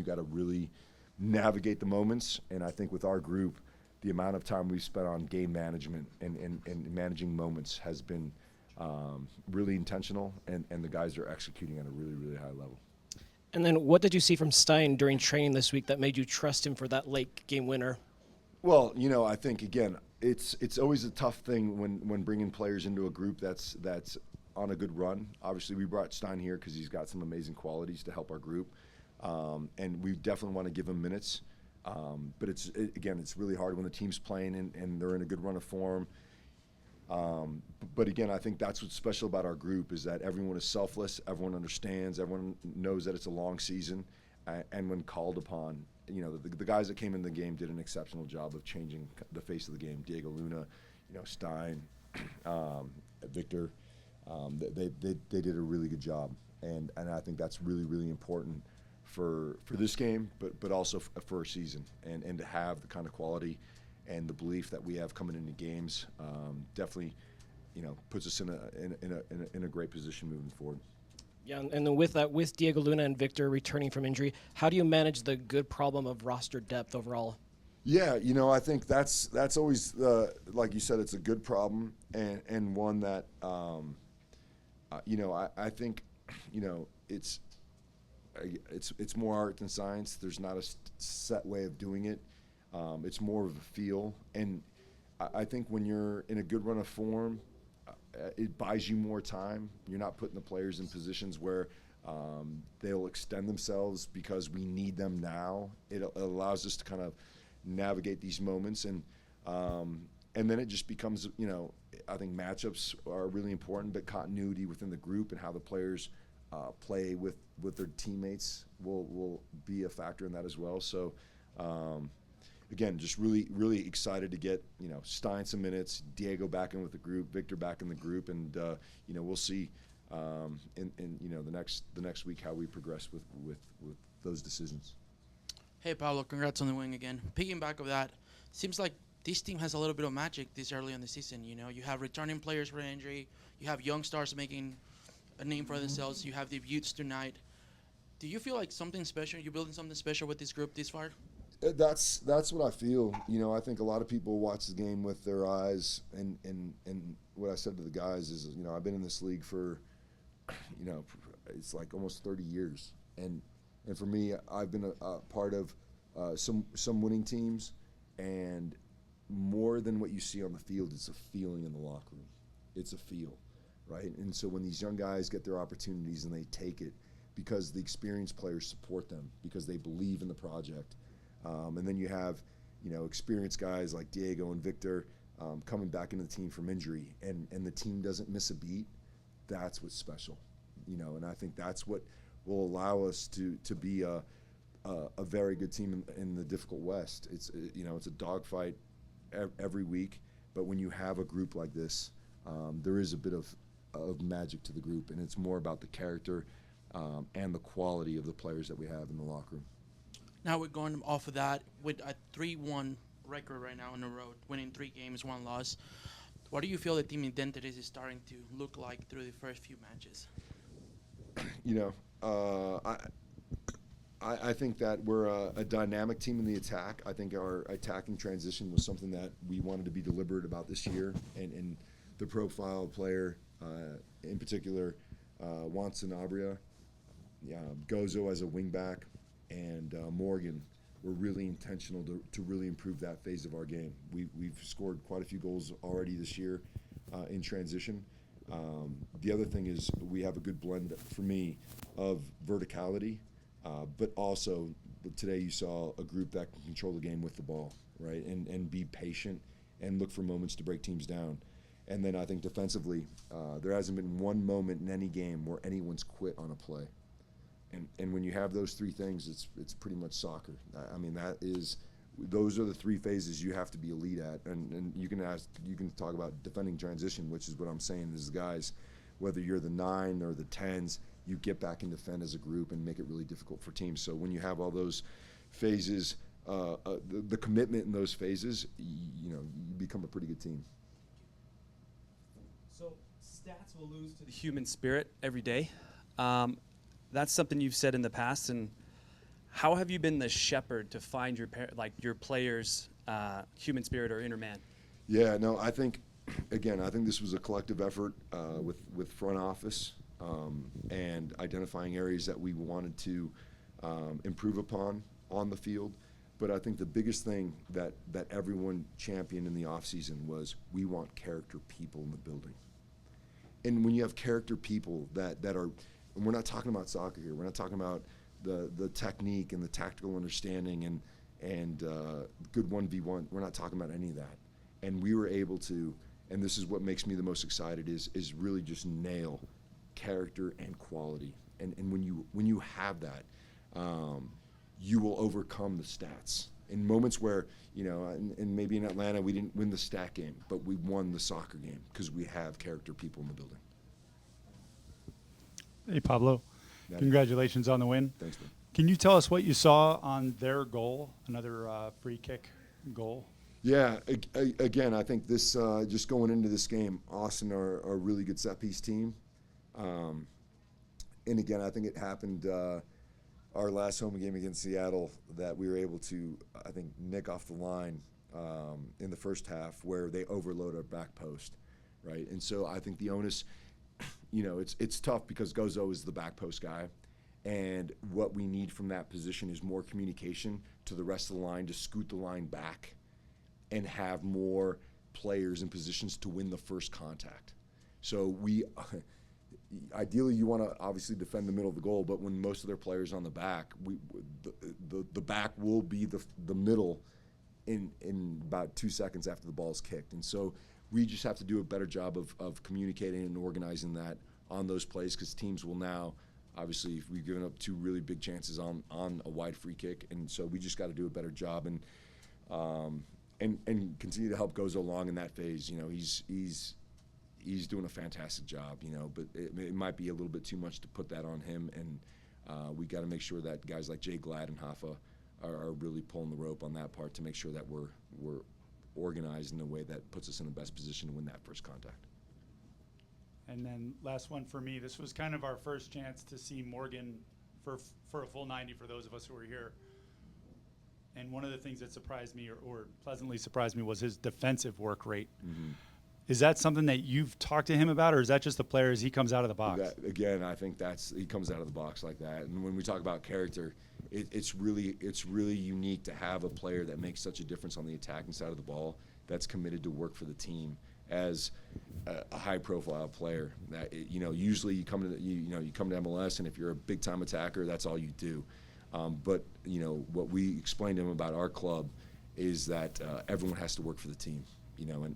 got to really navigate the moments. And I think with our group, the amount of time we've spent on game management and managing moments has been really intentional, and the guys are executing at a really, really high level. And then what did you see from Stein during training this week that made you trust him for that late game winner? Well, I think, again, it's always a tough thing when bringing players into a group that's on a good run. Obviously, we brought Stein here because he's got some amazing qualities to help our group, and we definitely want to give him minutes. But it's really hard when the team's playing and they're in a good run of form. But again, I think that's what's special about our group is that everyone is selfless, everyone understands, everyone knows that it's a long season, and when called upon, the guys that came in the game did an exceptional job of changing the face of the game. Diego Luna, Stein, Victor, they did a really good job, and I think that's really, really important for this game, but also for a season, and to have the kind of quality and the belief that we have coming into games definitely, puts us in a great position moving forward. Yeah, and then with that, with Diego Luna and Victor returning from injury, how do you manage the good problem of roster depth overall? Yeah, I think that's always like you said, it's a good problem and one that I think it's more art than science. There's not a set way of doing it. It's more of a feel, and I think when you're in a good run of form, it buys you more time. You're not putting the players in positions where they'll extend themselves because we need them now. It allows us to kind of navigate these moments, and then it just becomes, I think matchups are really important, but continuity within the group and how the players play with their teammates will be a factor in that as well. So again, just really, really excited to get, Stein some minutes, Diego back in with the group, Victor back in the group, and we'll see in the next week how we progress with those decisions. Hey, Pablo, congrats on the win again. Piggyback of that, seems like this team has a little bit of magic this early in the season. You have returning players for injury, you have young stars making a name for themselves, you have debuts tonight. Do you feel like something special? You're building something special with this group this far? That's what I feel. I think a lot of people watch the game with their eyes, and what I said to the guys is, I've been in this league for, it's like almost 30 years, and for me, I've been a part of some winning teams, and more than what you see on the field, it's a feeling in the locker room. It's a feel, right? And so when these young guys get their opportunities and they take it because the experienced players support them, because they believe in the project. And then you have, experienced guys like Diego and Victor coming back into the team from injury, and the team doesn't miss a beat. That's what's special, and I think that's what will allow us to be a very good team in the difficult West. It's a dogfight every week, but when you have a group like this, there is a bit of magic to the group, and it's more about the character and the quality of the players that we have in the locker room. Now we're going off of that with a 3-1 record right now on the road, winning 3 games, 1 loss. What do you feel the team identity is starting to look like through the first few matches? I think that we're a dynamic team in the attack. I think our attacking transition was something that we wanted to be deliberate about this year, and the profile player, in particular, Juan Sanabria, Gozo as a wingback, and Morgan were really intentional to really improve that phase of our game. We've scored quite a few goals already this year in transition. The other thing is we have a good blend, for me, of verticality, but also today you saw a group that can control the game with the ball, right, and be patient and look for moments to break teams down. And then I think defensively, there hasn't been one moment in any game where anyone's quit on a play. And when you have those 3 things, it's pretty much soccer. I mean, those are the 3 phases you have to be elite at. And you can talk about defending transition, which is what I'm saying is, guys, whether you're the 9 or the 10s, you get back and defend as a group and make it really difficult for teams. So when you have all those phases, the commitment in those phases, you become a pretty good team. So stats will lose to the human spirit every day. That's something you've said in the past, and How have you been the shepherd to find your players' human spirit or inner man? Yeah, no, I think, again, I think this was a collective effort with front office and identifying areas that we wanted to improve upon on the field. But I think the biggest thing that everyone championed in the offseason was we want character people in the building. And when you have character people that are, and we're not talking about soccer here, we're not talking about the technique and the tactical understanding and good 1v1, we're not talking about any of that. And we were able to, and this is what makes me the most excited, is really just nail character and quality. And when you have that, you will overcome the stats. In moments where, and maybe in Atlanta we didn't win the stat game, but we won the soccer game because we have character people in the building. Hey, Pablo. Maddie. Congratulations on the win. Thanks, man. Can you tell us what you saw on their goal, another free kick goal? Yeah, again, I think this, just going into this game, Austin are a really good set-piece team. And again, I think it happened our last home game against Seattle that we were able to, I think, nick off the line in the first half where they overload our back post, right? And so I think the onus, it's tough because Gozo is the back post guy. And what we need from that position is more communication to the rest of the line to scoot the line back and have more players in positions to win the first contact. So ideally you want to obviously defend the middle of the goal, but when most of their players on the back, the back will be the middle in about 2 seconds after the ball's kicked. And so we just have to do a better job of communicating and organizing that on those plays, because teams will now, obviously, if we've given up 2 really big chances on a wide free kick, and so we just got to do a better job and continue to help Gozo along in that phase. He's doing a fantastic job, but it might be a little bit too much to put that on him, and we got to make sure that guys like Jay Glad and Hoffa are really pulling the rope on that part to make sure that we're organized in a way that puts us in the best position to win that first contact. And then last one for me, this was kind of our first chance to see Morgan for a full 90 for those of us who were here. And one of the things that surprised me or pleasantly surprised me was his defensive work rate. Mm-hmm. Is that something that you've talked to him about, or is that just the player as he comes out of the box? Again, I think he comes out of the box like that. And when we talk about character, it's really unique to have a player that makes such a difference on the attacking side of the ball that's committed to work for the team as a high-profile player. That usually you come to MLS, and if you're a big-time attacker, that's all you do. But what we explained to him about our club is that everyone has to work for the team.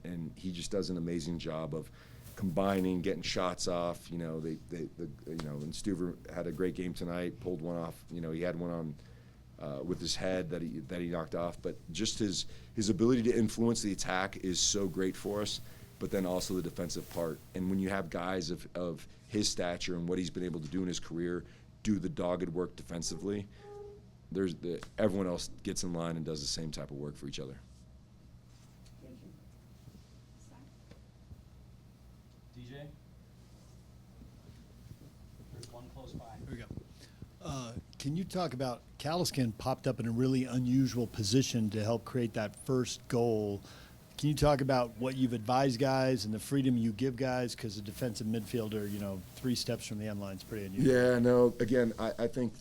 And he just does an amazing job of combining, getting shots off. And Stuver had a great game tonight, pulled one off. He had one on with his head that he knocked off. But just his ability to influence the attack is so great for us. But then also the defensive part. And when you have guys of his stature and what he's been able to do in his career, do the dogged work defensively, everyone else gets in line and does the same type of work for each other. DJ? There's one close by. Here we go. Can you talk about Caliscan popped up in a really unusual position to help create that first goal? Can you talk about what you've advised guys and the freedom you give guys? Because a defensive midfielder, 3 steps from the end line is pretty unusual. Yeah, no. Again, I think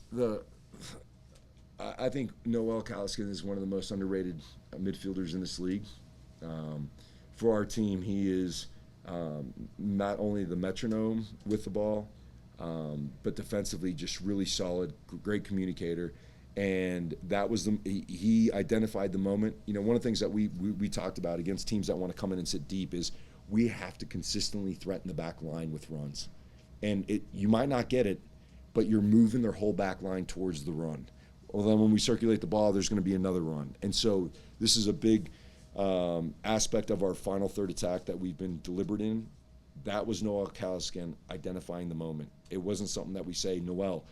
I think Noel Caliscan is one of the most underrated midfielders in this league. For our team, he is not only the metronome with the ball, but defensively just really solid, great communicator. And that was he identified the moment. One of the things that we talked about against teams that want to come in and sit deep is we have to consistently threaten the back line with runs. And you might not get it, but you're moving their whole back line towards the run. Well, then when we circulate the ball, there's going to be another run. And so this is a big aspect of our final third attack that we've been deliberate in. That was Noel Caliscan identifying the moment. It wasn't something that we say, Noel,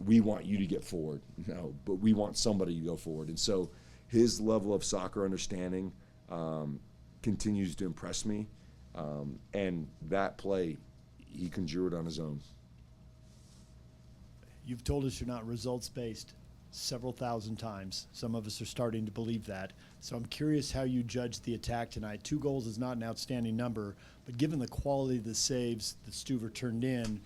we want you to get forward. No, but we want somebody to go forward. And so his level of soccer understanding continues to impress me. And that play, he conjured on his own. You've told us you're not results-based. several thousand times. Some of us are starting to believe that. So I'm curious how you judge the attack tonight. 2 goals is not an outstanding number, but given the quality of the saves that Stuver turned in,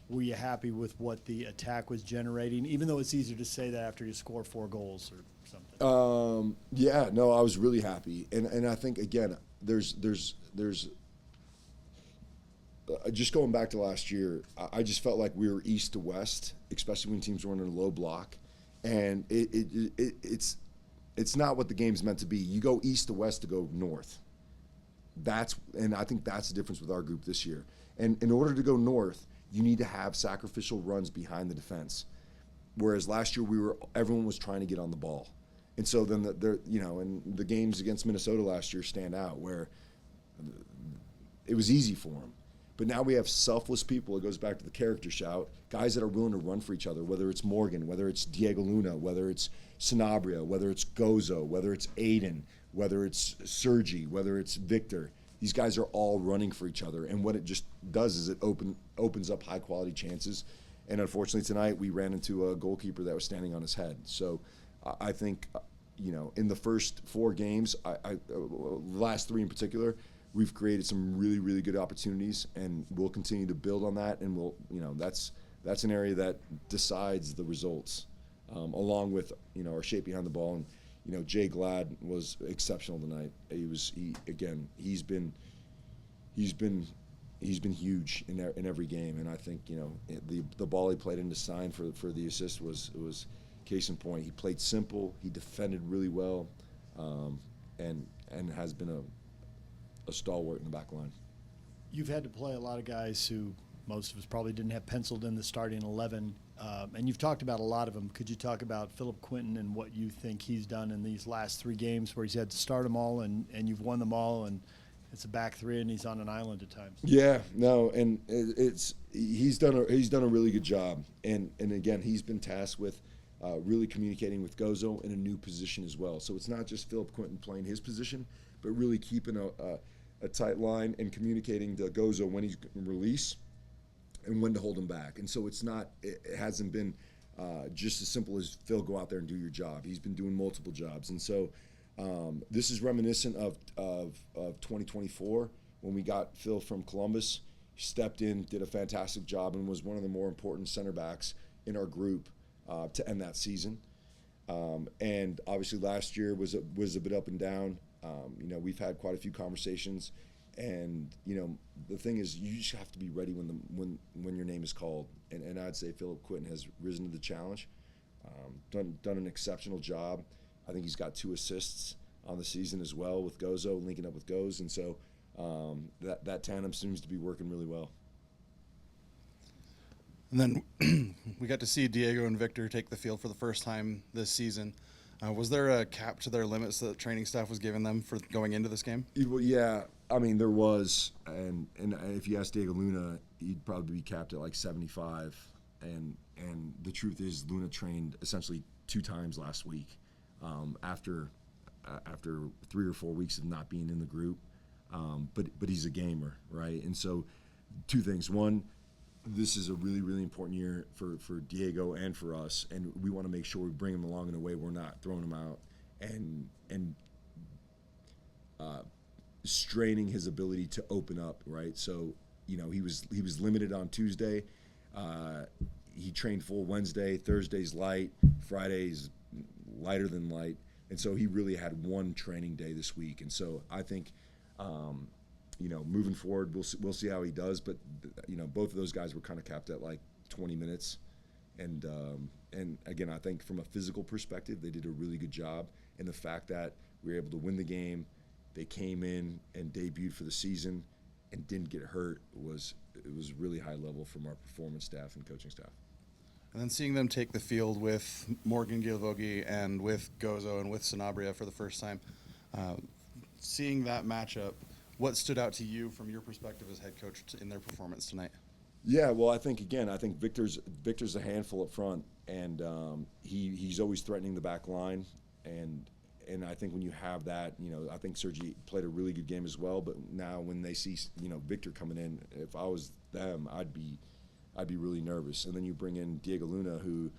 were you happy with what the attack was generating, even though it's easier to say that after you score 4 goals or something? Yeah, no, I was really happy. And I think, again, there's just going back to last year, I just felt like we were east to west, especially when teams were in a low block. And it's not what the game's meant to be. You go east to west to go north. And I think that's the difference with our group this year. And in order to go north, you need to have sacrificial runs behind the defense. Whereas last year everyone was trying to get on the ball. And so then and the games against Minnesota last year stand out where it was easy for them. But now we have selfless people. It goes back to the character shout. Guys that are willing to run for each other, whether it's Morgan, whether it's Diego Luna, whether it's Sanabria, whether it's Gozo, whether it's Aiden, whether it's Sergi, whether it's Victor. These guys are all running for each other. And what it just does is it opens up high-quality chances. And unfortunately tonight we ran into a goalkeeper that was standing on his head. So I think, in the first 4 games, the last 3 in particular, we've created some really, really good opportunities, and we'll continue to build on that. And that's an area that decides the results, along with our shape behind the ball. And Jay Glad was exceptional tonight. He's been huge in every game. And I think the ball he played in to sign for the assist was case in point. He played simple. He defended really well, and has been a stalwart in the back line. You've had to play a lot of guys who most of us probably didn't have penciled in the starting 11, and you've talked about a lot of them. Could you talk about Philip Quinton and what you think he's done in these last 3 games where he's had to start them all and you've won them all, and it's a back 3 and he's on an island at times? Yeah, no, and he's done a really good job, and again, he's been tasked with really communicating with Gozo in a new position as well. So it's not just Philip Quinton playing his position, but really keeping a tight line and communicating to Gozo when he's going to release and when to hold him back. And so it hasn't been just as simple as Phil, go out there and do your job. He's been doing multiple jobs. And so this is reminiscent of 2024 when we got Phil from Columbus. He stepped in, did a fantastic job, and was one of the more important center backs in our group to end that season. And obviously last year was a bit up and down. We've had quite a few conversations, and the thing is, you just have to be ready when your name is called. And I'd say Philip Quinton has risen to the challenge, done an exceptional job. I think he's got 2 assists on the season as well with Gozo, linking up with Goz, and so that tandem seems to be working really well. And then we got to see Diego and Victor take the field for the first time this season. Was there a cap to their limits that the training staff was giving them for going into this game? Yeah, I mean, there was, and if you ask Diego Luna, he'd probably be capped at like 75. And the truth is, Luna trained essentially 2 times last week after 3 or 4 weeks of not being in the group. But he's a gamer, right? And so 2 things. One, this is a really, really important year for Diego and for us, and we want to make sure we bring him along in a way we're not throwing him out and straining his ability to open up, right? So, he was limited on Tuesday. He trained full Wednesday. Thursday's light. Friday's lighter than light. And so he really had 1 training day this week. And so I think, moving forward, we'll see how he does. But both of those guys were kind of capped at like 20 minutes, and again, I think from a physical perspective, they did a really good job. And the fact that we were able to win the game, they came in and debuted for the season, and didn't get hurt was really high level from our performance staff and coaching staff. And then seeing them take the field with Morgan Gilvogi and with Gozo and with Sanabria for the first time, seeing that matchup, what stood out to you from your perspective as head coach in their performance tonight? Yeah, well, I think Victor's a handful up front, and he's always threatening the back line, and I think when you have that, I think Sergi played a really good game as well. But now when they see Victor coming in, if I was them, I'd be really nervous. And then you bring in Diego Luna, who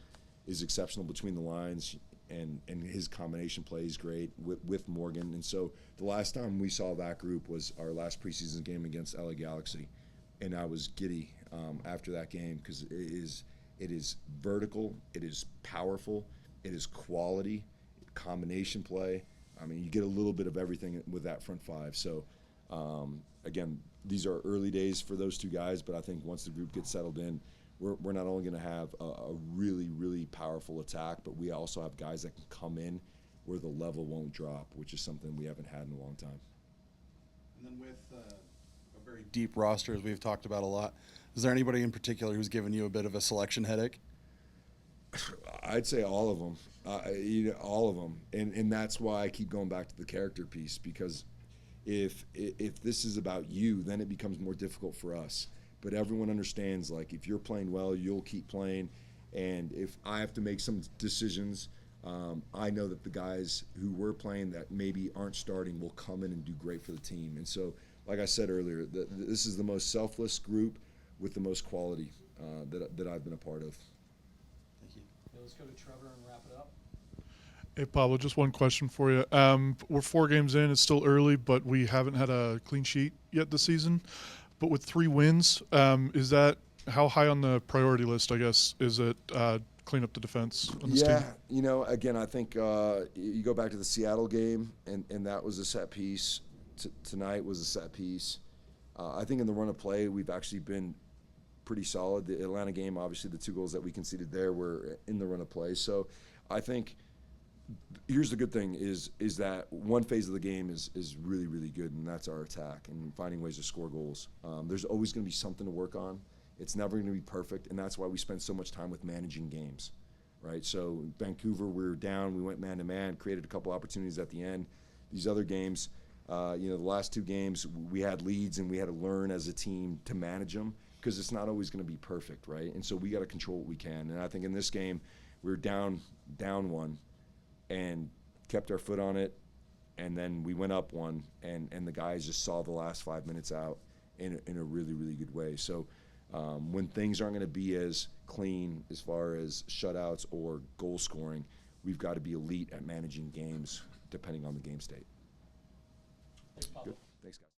is exceptional between the lines, and his combination play is great with Morgan. And so the last time we saw that group was our last preseason game against LA Galaxy, and I was giddy after that game because it is vertical, it is powerful, it is quality, combination play. I mean, you get a little bit of everything with that front five. So again, these are early days for those two guys, but I think once the group gets settled in, we're not only going to have a really, really powerful attack, but we also have guys that can come in where the level won't drop, which is something we haven't had in a long time. And then with a very deep roster, as we've talked about a lot, is there anybody in particular who's given you a bit of a selection headache? I'd say all of them, all of them, and that's why I keep going back to the character piece, because if this is about you, then it becomes more difficult for us. But everyone understands, like, if you're playing well, you'll keep playing, and if I have to make some decisions, I know that the guys who were playing that maybe aren't starting will come in and do great for the team. And so, like I said earlier, this is the most selfless group with the most quality that I've been a part of. Thank you. Okay, let's go to Trevor and wrap it up. Hey, Pablo, just one question for you. We're 4 games in. It's still early, but we haven't had a clean sheet yet this season. But with 3 wins, is that how high on the priority list, I guess, is it clean up the defense on this team? Yeah, again, I think you go back to the Seattle game, and that was a set piece. Tonight was a set piece. I think in the run of play, we've actually been pretty solid. The Atlanta game, obviously, the 2 goals that we conceded there were in the run of play. So I think here's the good thing is that one phase of the game is really, really good, and that's our attack and finding ways to score goals. There's always going to be something to work on. It's never going to be perfect, and that's why we spend so much time with managing games, right? So Vancouver, we were down, we went man-to-man, created a couple opportunities at the end. These other games, the last 2 games, we had leads, and we had to learn as a team to manage them because it's not always going to be perfect, right? And so we got to control what we can. And I think in this game, we were down 1 and kept our foot on it, and then we went up 1, and the guys just saw the last 5 minutes out in a really, really good way. So when things aren't going to be as clean as far as shutouts or goal scoring, we've got to be elite at managing games depending on the game state. Thanks, Pablo. Good. Thanks, guys.